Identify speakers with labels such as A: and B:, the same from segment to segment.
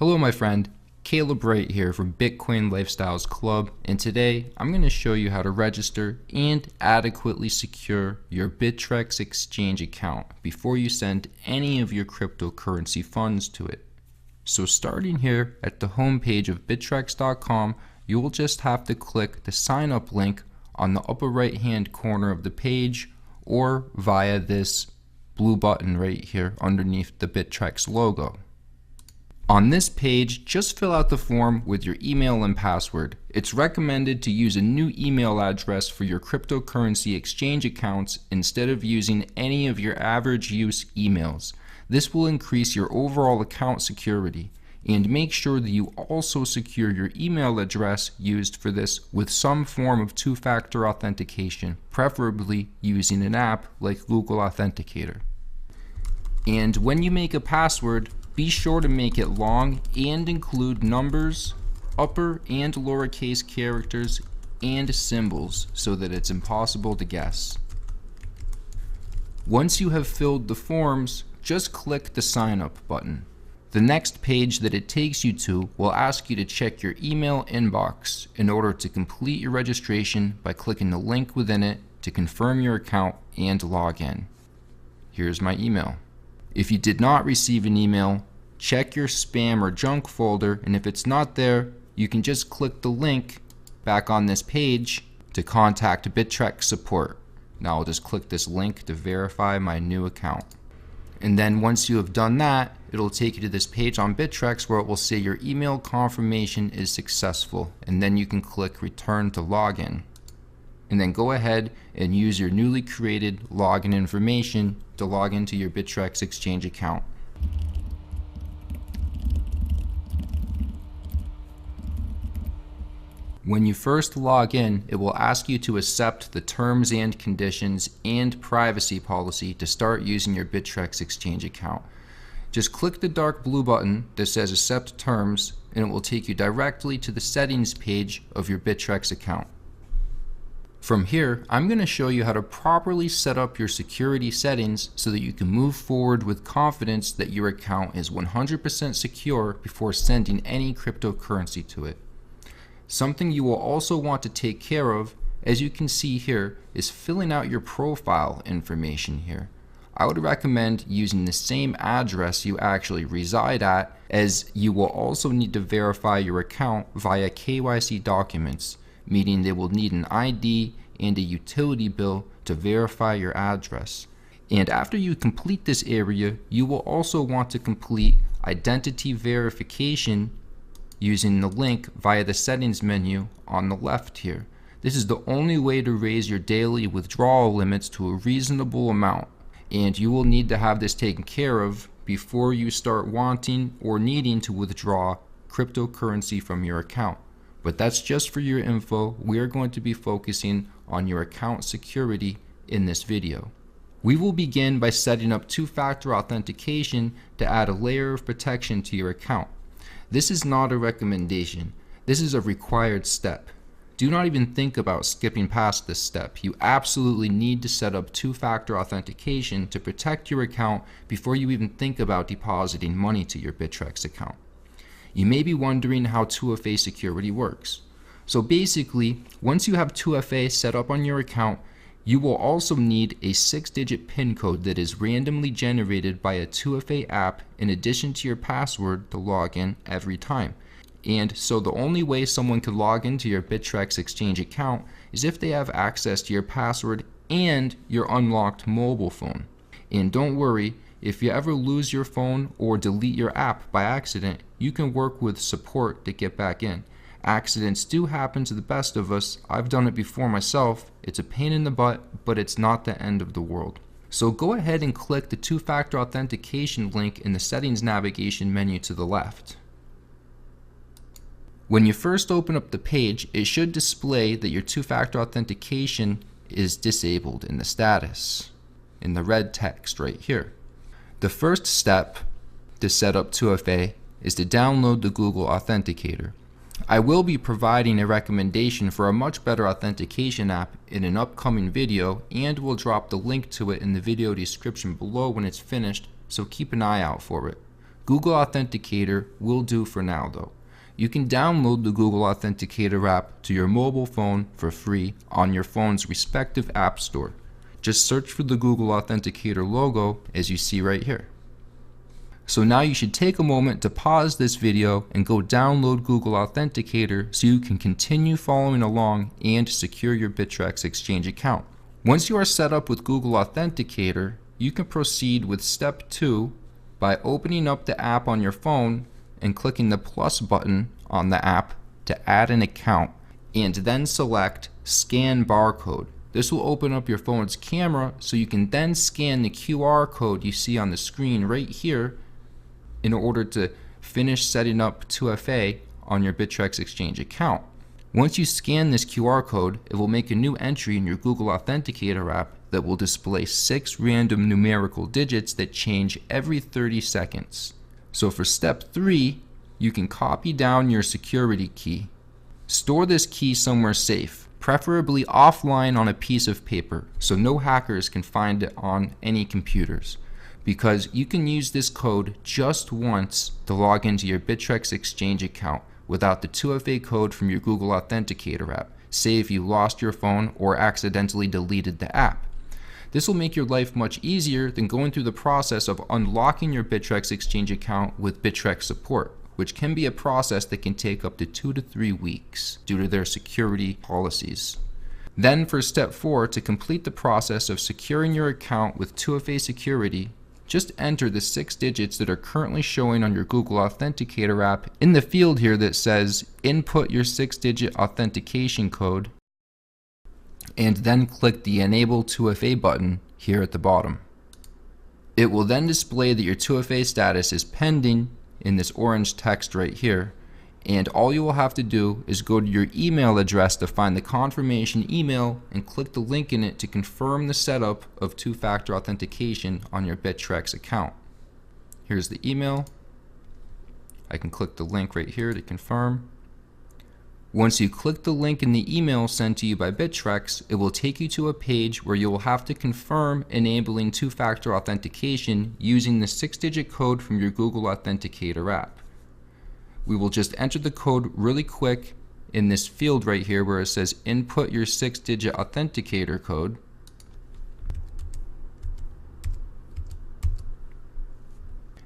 A: Hello my friend, Caleb Wright here from Bitcoin Lifestyles Club, and today I'm going to show you how to register and adequately secure your Bittrex Exchange account before you send any of your cryptocurrency funds to it. So starting here at the home page of bittrex.com, you will just have to click the sign up link on the upper right hand corner of the page or via this blue button right here underneath the Bittrex logo. On this page, just fill out the form with your email and password. It's recommended to use a new email address for your cryptocurrency exchange accounts instead of using any of your average use emails. This will increase your overall account security. And make sure that you also secure your email address used for this with some form of two-factor authentication, preferably using an app like Google Authenticator. And when you make a password, be sure to make it long and include numbers, upper and lowercase characters, and symbols so that it's impossible to guess. Once you have filled the forms, just click the sign up button. The next page that it takes you to will ask you to check your email inbox in order to complete your registration by clicking the link within it to confirm your account and log in. Here's my email. If you did not receive an email, check your spam or junk folder, and if it's not there, you can just click the link back on this page to contact Bittrex support. Now I'll just click this link to verify my new account. And then once you have done that, it'll take you to this page on Bittrex where it will say your email confirmation is successful, and then you can click return to login. And then go ahead and use your newly created login information to log into your Bittrex Exchange account. When you first log in, it will ask you to accept the terms and conditions and privacy policy to start using your Bittrex Exchange account. Just click the dark blue button that says accept terms, and it will take you directly to the settings page of your Bittrex account. From here, I'm going to show you how to properly set up your security settings so that you can move forward with confidence that your account is 100% secure before sending any cryptocurrency to it. Something you will also want to take care of, as you can see here, is filling out your profile information here. I would recommend using the same address you actually reside at, as you will also need to verify your account via KYC documents, meaning they will need an ID and a utility bill to verify your address. And after you complete this area, you will also want to complete identity verification using the link via the settings menu on the left here. This is the only way to raise your daily withdrawal limits to a reasonable amount, and you will need to have this taken care of before you start wanting or needing to withdraw cryptocurrency from your account. But that's just for your info. We are going to be focusing on your account security in this video. We will begin by setting up two-factor authentication to add a layer of protection to your account. This is not a recommendation. This is a required step. Do not even think about skipping past this step. You absolutely need to set up two-factor authentication to protect your account before you even think about depositing money to your Bittrex account. You may be wondering how 2FA security works. So basically, once you have 2FA set up on your account, you will also need a 6-digit PIN code that is randomly generated by a 2FA app in addition to your password to log in every time. And so the only way someone can log into your Bittrex Exchange account is if they have access to your password and your unlocked mobile phone. And don't worry, if you ever lose your phone or delete your app by accident, you can work with support to get back in. Accidents do happen to the best of us. I've done it before myself. It's a pain in the butt, but it's not the end of the world. So go ahead and click the two-factor authentication link in the settings navigation menu to the left. When you first open up the page, it should display that your two-factor authentication is disabled in the status, in the red text right here. The first step to set up 2FA is to download the Google Authenticator. I will be providing a recommendation for a much better authentication app in an upcoming video, and will drop the link to it in the video description below when it's finished, so keep an eye out for it. Google Authenticator will do for now though. You can download the Google Authenticator app to your mobile phone for free on your phone's respective app store. Just search for the Google Authenticator logo as you see right here. So now you should take a moment to pause this video and go download Google Authenticator so you can continue following along and secure your Bittrex Exchange account. Once you are set up with Google Authenticator, you can proceed with step 2 by opening up the app on your phone and clicking the plus button on the app to add an account, and then select Scan Barcode. This will open up your phone's camera so you can then scan the QR code you see on the screen right here in order to finish setting up 2FA on your Bittrex Exchange account. Once you scan this QR code, it will make a new entry in your Google Authenticator app that will display 6 random numerical digits that change every 30 seconds. So for step 3, you can copy down your security key. Store this key somewhere safe, preferably offline on a piece of paper, so no hackers can find it on any computers, because you can use this code just once to log into your Bittrex Exchange account without the 2FA code from your Google Authenticator app, say if you lost your phone or accidentally deleted the app. This will make your life much easier than going through the process of unlocking your Bittrex Exchange account with Bittrex support, which can be a process that can take up to 2 to 3 weeks due to their security policies. Then for step 4, to complete the process of securing your account with 2FA security, just enter the 6 digits that are currently showing on your Google Authenticator app in the field here that says input your 6-digit authentication code, and then click the Enable 2FA button here at the bottom. It will then display that your 2FA status is pending in this orange text right here, and all you will have to do is go to your email address to find the confirmation email and click the link in it to confirm the setup of two-factor authentication on your Bittrex account. Here's the email. I can click the link right here to confirm. Once you click the link in the email sent to you by Bittrex, it will take you to a page where you will have to confirm enabling two-factor authentication using the 6-digit code from your Google Authenticator app. We will just enter the code really quick in this field right here where it says input your 6-digit authenticator code.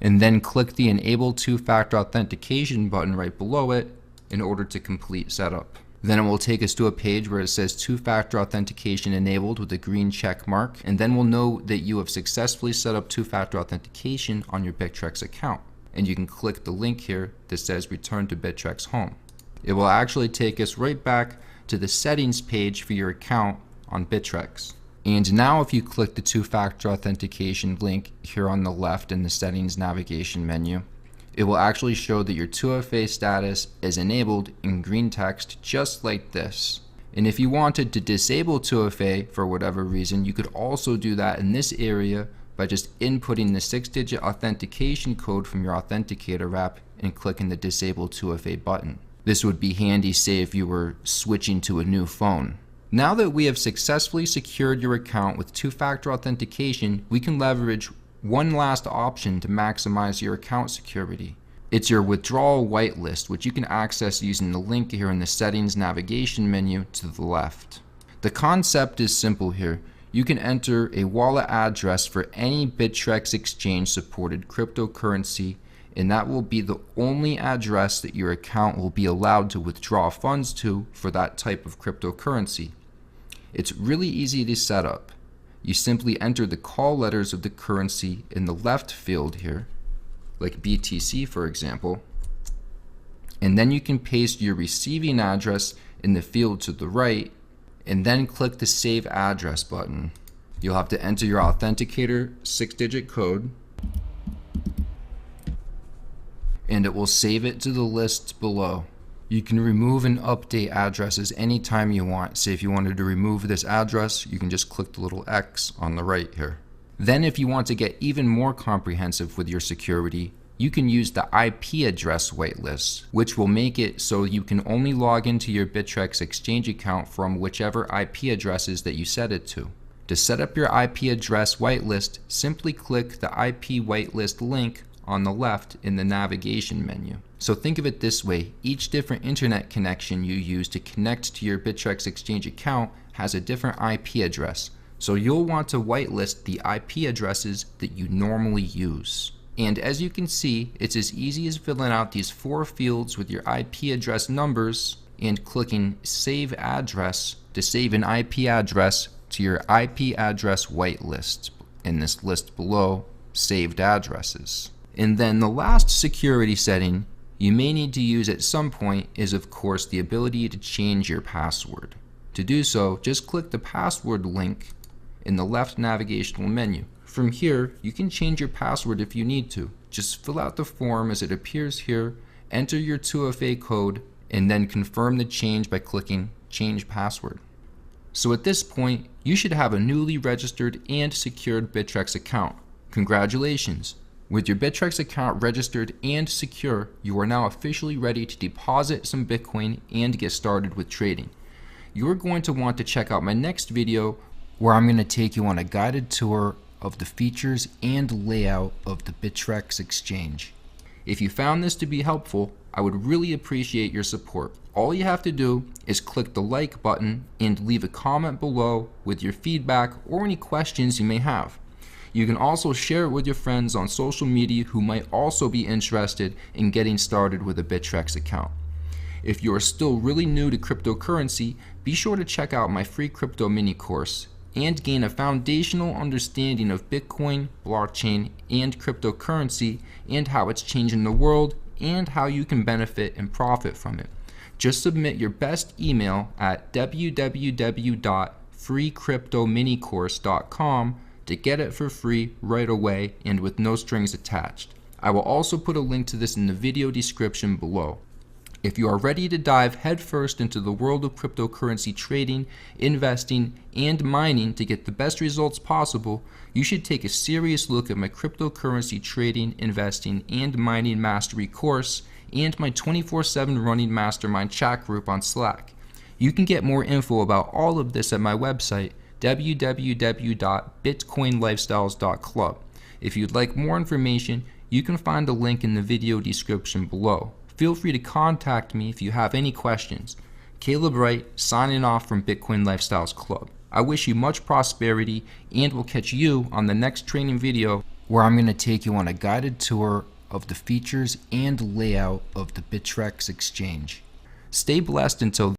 A: And then click the Enable Two-Factor Authentication button right below it in order to complete setup. Then it will take us to a page where it says two-factor authentication enabled with a green check mark, and then we'll know that you have successfully set up two-factor authentication on your Bittrex account. And you can click the link here that says return to Bittrex home. It will actually take us right back to the settings page for your account on Bittrex. And now if you click the two-factor authentication link here on the left in the settings navigation menu, it will actually show that your 2FA status is enabled in green text just like this. And if you wanted to disable 2FA for whatever reason, you could also do that in this area by just inputting the 6-digit authentication code from your Authenticator app and clicking the Disable 2FA button. This would be handy, say if you were switching to a new phone. Now that we have successfully secured your account with two-factor authentication, we can leverage one last option to maximize your account security. It's your Withdrawal Whitelist, which you can access using the link here in the settings navigation menu to the left. The concept is simple here. You can enter a wallet address for any Bittrex Exchange supported cryptocurrency, and that will be the only address that your account will be allowed to withdraw funds to for that type of cryptocurrency. It's really easy to set up. You simply enter the call letters of the currency in the left field here, like BTC for example, and then you can paste your receiving address in the field to the right, and then click the Save Address button. You'll have to enter your Authenticator 6-digit code, and it will save it to the list below. You can remove and update addresses anytime you want. Say if you wanted to remove this address, you can just click the little X on the right here. Then if you want to get even more comprehensive with your security, you can use the IP Address Whitelist, which will make it so you can only log into your Bittrex Exchange account from whichever IP addresses that you set it to. To set up your IP Address Whitelist, simply click the IP Whitelist link on the left in the navigation menu. So think of it this way: each different internet connection you use to connect to your Bittrex Exchange account has a different IP address. So you'll want to whitelist the IP addresses that you normally use. And as you can see, it's as easy as filling out these 4 fields with your IP address numbers and clicking Save Address to save an IP address to your IP address whitelist in this list below, saved addresses. And then the last security setting you may need to use at some point is, of course, the ability to change your password. To do so, just click the password link in the left navigational menu. From here, you can change your password if you need to. Just fill out the form as it appears here, enter your 2FA code, and then confirm the change by clicking Change Password. So at this point, you should have a newly registered and secured Bittrex account. Congratulations! With your Bittrex account registered and secure, you are now officially ready to deposit some Bitcoin and get started with trading. You are going to want to check out my next video where I'm going to take you on a guided tour of the features and layout of the Bittrex Exchange. If you found this to be helpful, I would really appreciate your support. All you have to do is click the like button and leave a comment below with your feedback or any questions you may have. You can also share it with your friends on social media who might also be interested in getting started with a Bittrex account. If you are still really new to cryptocurrency, be sure to check out my free crypto mini course and gain a foundational understanding of Bitcoin, blockchain, and cryptocurrency and how it's changing the world and how you can benefit and profit from it. Just submit your best email at www.freecryptominicourse.com to get it for free right away and with no strings attached. I will also put a link to this in the video description below. If you are ready to dive headfirst into the world of cryptocurrency trading, investing, and mining to get the best results possible, you should take a serious look at my cryptocurrency trading, investing, and mining mastery course and my 24/7 running mastermind chat group on Slack. You can get more info about all of this at my website, www.bitcoinlifestyles.club. If you'd like more information, you can find a link in the video description below. Feel free to contact me if you have any questions. Caleb Wright, signing off from Bitcoin Lifestyles Club. I wish you much prosperity and will catch you on the next training video where I'm going to take you on a guided tour of the features and layout of the Bittrex Exchange. Stay blessed until